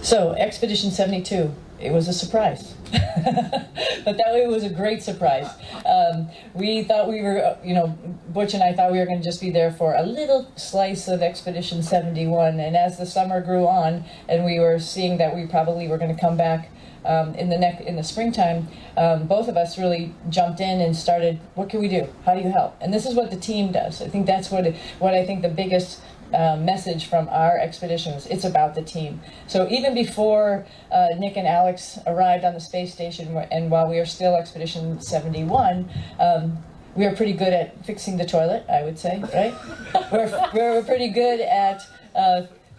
So, Expedition 72, it was a surprise. But that way it was a great surprise. We thought we were, Butch and I thought we were going to just be there for a little slice of Expedition 71. And as the summer grew on, and we were seeing that we probably were going to come back in the springtime, both of us really jumped in and started, what can we do? How do you help? And this is what the team does. I think that's what I think the biggest message from our expeditions. It's about the team. So even before Nick and Alex arrived on the space station, and while we were still Expedition 71, we were pretty good at fixing the toilet, I would say, right? we're pretty good at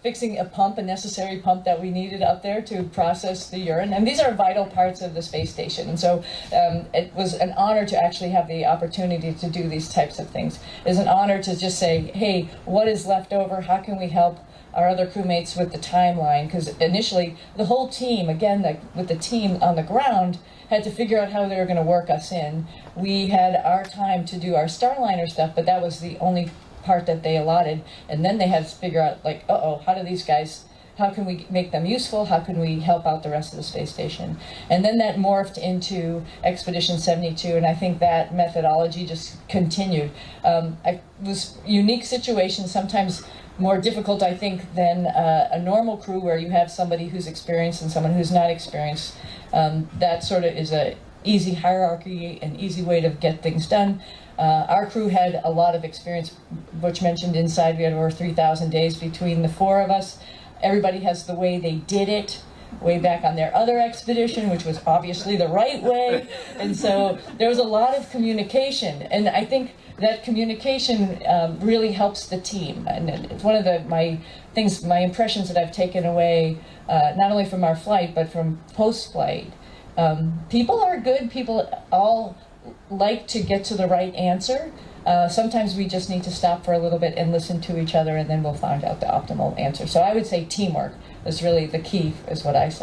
fixing a necessary pump that we needed up there to process the urine. And these are vital parts of the space station. And so it was an honor to actually have the opportunity to do these types of things. It's an honor to just say, hey, what is left over? How can we help our other crewmates with the timeline? Because initially, the whole team, again, with the team on the ground, had to figure out how they were going to work us in. We had our time to do our Starliner stuff, but that was the only part that they allotted, and then they had to figure out, like, how do these guys, how can we make them useful, how can we help out the rest of the space station? And then that morphed into Expedition 72, and I think that methodology just continued. It was unique situations, sometimes more difficult, I think, than a normal crew where you have somebody who's experienced and someone who's not experienced. That sort of is a easy hierarchy, an easy way to get things done. Our crew had a lot of experience. Butch mentioned inside we had over 3,000 days between the four of us. Everybody has the way they did it way back on their other expedition, which was obviously the right way. And so there was a lot of communication. And I think that communication really helps the team. And it's one of my impressions that I've taken away, not only from our flight, but from post-flight. People are good. People all like to get to the right answer. Sometimes we just need to stop for a little bit and listen to each other, and then we'll find out the optimal answer. So I would say teamwork is really the key, is what I saw.